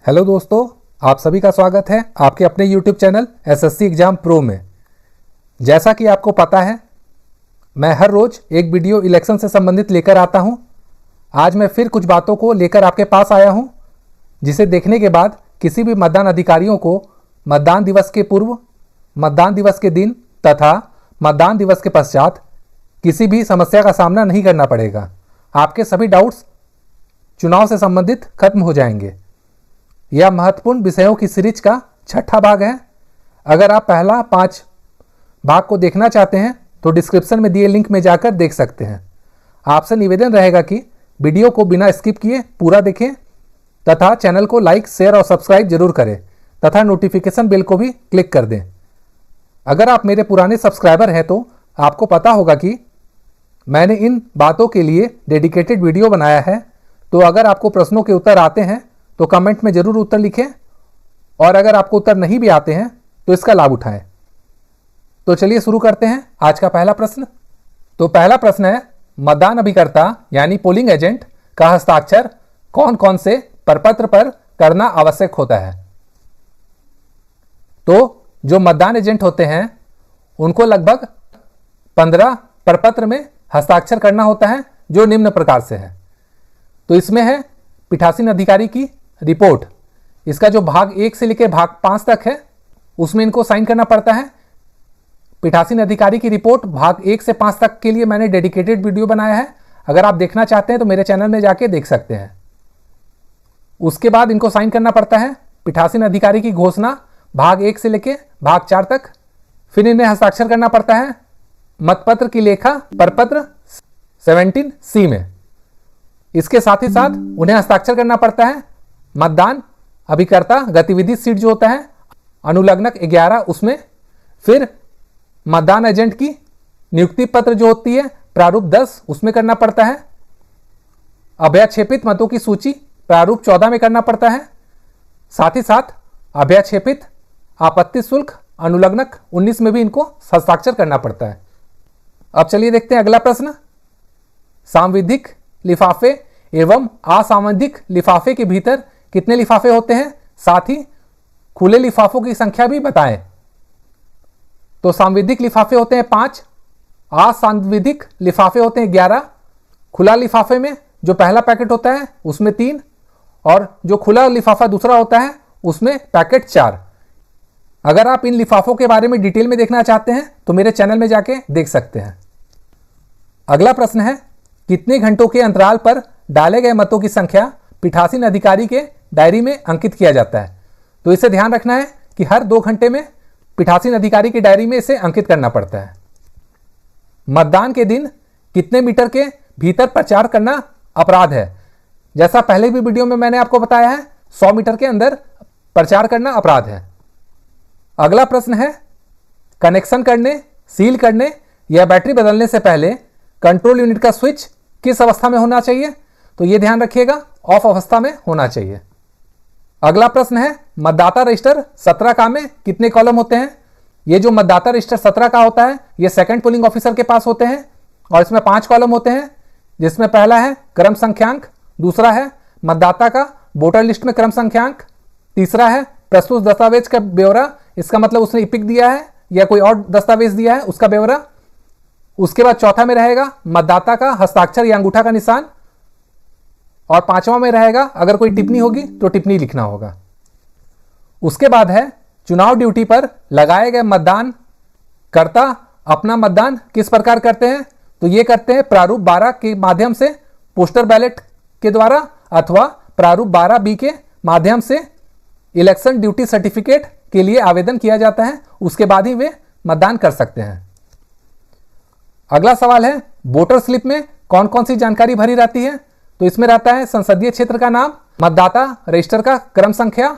Hello दोस्तों, आप सभी का स्वागत है आपके अपने YouTube channel SSC exam pro में। जैसा कि आपको पता है, मैं हर रोज एक वीडियो इलेक्शन से संबंधित लेकर आता हूं। आज मैं फिर कुछ बातों को लेकर आपके पास आया हूं, जिसे देखने के बाद किसी भी मतदान अधिकारियों को मतदान दिवस के पूर्व, मतदान दिवस के दिन तथा मतदान दिवस के पश्चात किसी भी समस्या का सामना नहीं करना पड़ेगा। आपके सभी डाउट्स चुनाव से संबंधित खत्म हो जाएंगे। यह महत्वपूर्ण विषयों की सीरीज का छठा भाग है। अगर आप पहला 5 भाग को देखना चाहते हैं तो डिस्क्रिप्शन में दिए लिंक में जाकर देख सकते हैं। आपसे निवेदन रहेगा कि वीडियो को बिना स्किप किए पूरा देखें तथा चैनल को लाइक, शेयर और सब्सक्राइब जरूर करें तथा नोटिफिकेशन बेल को भी क्लिक कर दें। अगर आप मेरे पुराने सब्सक्राइबर हैं तो आपको पता होगा कि मैंने इन बातों के लिए डेडिकेटेड वीडियो बनाया है। तो अगर आपको प्रश्नों के उत्तर आते हैं तो कमेंट में जरूर उत्तर लिखें, और अगर आपको उत्तर नहीं भी आते हैं तो इसका लाभ उठाएं। तो चलिए शुरू करते हैं आज का पहला प्रश्न। तो पहला प्रश्न है, मतदान अभिकर्ता यानी पोलिंग एजेंट का हस्ताक्षर कौन कौन से प्रपत्र पर करना आवश्यक होता है। तो जो मतदान एजेंट होते हैं उनको लगभग 15 प्रपत्र में हस्ताक्षर करना होता है, जो निम्न प्रकार से है। तो इसमें है पीठासीन अधिकारी की रिपोर्ट। इसका जो भाग 1 से लेकर भाग 5 तक है उसमें इनको साइन करना पड़ता है। पीठासीन अधिकारी की रिपोर्ट भाग 1 से 5 तक के लिए मैंने डेडिकेटेड वीडियो बनाया है। अगर आप देखना चाहते हैं तो मेरे चैनल में जाके देख सकते हैं। उसके बाद इनको साइन करना पड़ता है पीठासीन अधिकारी की घोषणा भाग 1 से लेकर भाग 4 तक। फिर इन्हें हस्ताक्षर करना पड़ता है मतपत्र की लेखा प्रपत्र 17C में। इसके साथ ही साथ उन्हें हस्ताक्षर करना पड़ता है मतदान अभिकर्ता गतिविधि सीट जो होता है अनुलग्नक 11 उसमें। फिर मतदान एजेंट की नियुक्ति पत्र जो होती है प्रारूप 10 उसमें करना पड़ता है। अभ्याक्षेपित मतों की सूची प्रारूप 14 में करना पड़ता है। साथ ही साथ अभ्याक्षेपित आपत्ति शुल्क अनुलग्नक 19 में भी इनको हस्ताक्षर करना पड़ता है। अब चलिए देखते हैं अगला प्रश्न। सांविधिक लिफाफे एवं असांविधिक लिफाफे के भीतर कितने लिफाफे होते हैं, साथ ही खुले लिफाफों की संख्या भी बताएं। तो सांविधिक लिफाफे होते हैं 5, असांविधिक लिफाफे होते हैं 11। खुला लिफाफे में जो पहला पैकेट होता है उसमें 3, और जो खुला लिफाफा दूसरा होता है उसमें पैकेट 4। अगर आप इन लिफाफों के बारे में डिटेल में देखना चाहते हैं तो मेरे चैनल में जाके देख सकते हैं। अगला प्रश्न है, कितने घंटों के अंतराल पर डाले गए मतों की संख्या पीठासीन अधिकारी के डायरी में अंकित किया जाता है। तो इसे ध्यान रखना है कि हर 2 घंटे में पीठासीन अधिकारी की डायरी में इसे अंकित करना पड़ता है। मतदान के दिन कितने मीटर के भीतर प्रचार करना अपराध है। जैसा पहले भी वीडियो में मैंने आपको बताया है, 100 मीटर के अंदर प्रचार करना अपराध है। अगला प्रश्न है, कनेक्शन करने, सील करने या बैटरी बदलने से पहले कंट्रोल यूनिट का स्विच किस अवस्था में होना चाहिए। तो यह ध्यान रखिएगा, ऑफ अवस्था में होना चाहिए। अगला प्रश्न है, मतदाता रजिस्टर 17 का में कितने कॉलम होते हैं। ये जो मतदाता रजिस्टर 17 का होता है ये सेकंड पोलिंग ऑफिसर के पास होते हैं, और इसमें 5 कॉलम होते हैं, जिसमें पहला है क्रम संख्यांक, दूसरा है मतदाता का वोटर लिस्ट में क्रम संख्यांक, तीसरा है प्रस्तुत दस्तावेज का ब्यौरा, इसका मतलब उसने इपिक दिया है या कोई और दस्तावेज दिया है उसका ब्यौरा। उसके बाद चौथा में रहेगा मतदाता का हस्ताक्षर या अंगूठा का निशान, और 5वां में रहेगा अगर कोई टिप्पणी होगी तो टिप्पणी लिखना होगा। उसके बाद है चुनाव ड्यूटी पर लगाए गए मतदान कर्ता अपना मतदान किस प्रकार करते हैं। तो ये करते हैं प्रारूप 12 के माध्यम से पोस्टर बैलेट के द्वारा, अथवा प्रारूप 12B के माध्यम से इलेक्शन ड्यूटी सर्टिफिकेट के लिए आवेदन किया जाता है। उसके बाद ही वे मतदान कर सकते हैं। अगला सवाल है, वोटर स्लिप में कौन कौन सी जानकारी भरी रहती है। तो इसमें रहता है संसदीय क्षेत्र का नाम, मतदाता रजिस्टर का क्रम संख्या,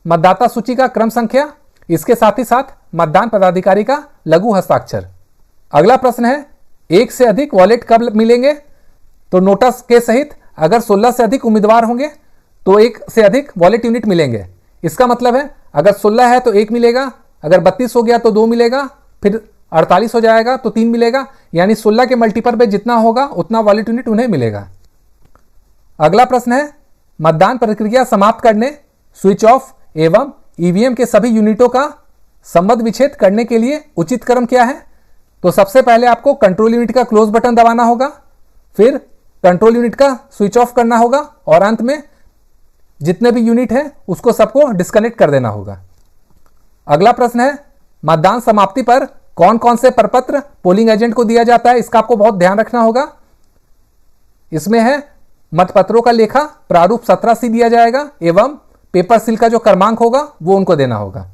मतदाता सूची का क्रम संख्या, इसके साथ ही साथ मतदान पदाधिकारी का लघु हस्ताक्षर। अगला प्रश्न है, 1 से अधिक वॉलेट कब मिलेंगे। तो नोटिस के सहित अगर 16 से अधिक उम्मीदवार होंगे तो 1 से अधिक वॉलेट यूनिट मिलेंगे। इसका मतलब है अगर 16 है तो 1 मिलेगा, अगर 32 हो गया तो 2 मिलेगा, फिर 48 हो जाएगा तो 3 मिलेगा, यानी 16 के मल्टीपल पे जितना होगा उतना वॉलेट यूनिट उन्हें मिलेगा। अगला प्रश्न है, मतदान प्रक्रिया समाप्त करने स्विच ऑफ एवं ईवीएम के सभी यूनिटों का संबद्ध विच्छेद करने के लिए उचित क्रम क्या है? तो सबसे पहले आपको कंट्रोल यूनिट का क्लोज बटन दबाना होगा, फिर कंट्रोल यूनिट का स्विच ऑफ करना होगा और अंत में जितने भी यूनिट हैं उसको सबको डिस्कनेक्ट कर देना होगा। अगला प्रश्न है, मतदान समाप्ति पर कौन कौन से प्रपत्र पोलिंग एजेंट को दिया जाता है? इसका आपको बहुत ध्यान रखना होगा। इसमें है मतपत्रों का लेखा प्रारूप 17C दिया जाएगा एवं पेपर सील का जो क्रमांक होगा वो उनको देना होगा।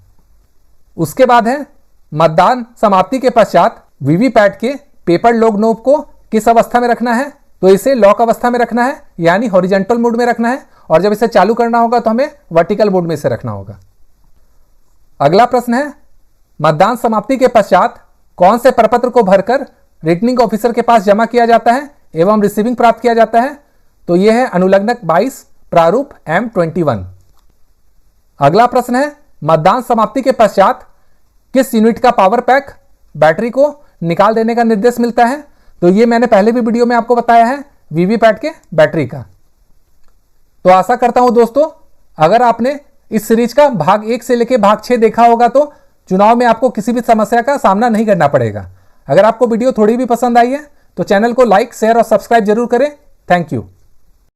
उसके बाद है मतदान समाप्ति के पश्चात वीवीपैट के पेपर लॉग नोब को किस अवस्था में रखना है? तो इसे लॉक अवस्था में रखना है, यानी हॉरिजॉन्टल मोड में रखना है, और जब इसे चालू करना होगा तो हमें वर्टिकल मोड में इसे रखना होगा। अगला प्रश्न है, मतदान समाप्ति के पश्चात कौन से प्रपत्र को भरकर रिटर्निंग ऑफिसर के पास जमा किया जाता है एवं रिसीविंग प्राप्त किया जाता है? तो यह है अनुलग्नक 22 प्रारूप M21। अगला प्रश्न है, मतदान समाप्ति के पश्चात किस यूनिट का पावर पैक बैटरी को निकाल देने का निर्देश मिलता है? तो ये मैंने पहले भी वीडियो में आपको बताया है, वीवीपैट के बैटरी का। तो आशा करता हूं दोस्तों, अगर आपने इस सीरीज का भाग 1 से लेकर भाग 6 देखा होगा तो चुनाव में आपको किसी भी समस्या का सामना नहीं करना पड़ेगा। अगर आपको वीडियो थोड़ी भी पसंद आई है तो चैनल को लाइक, शेयर और सब्सक्राइब जरूर करें। Thank you.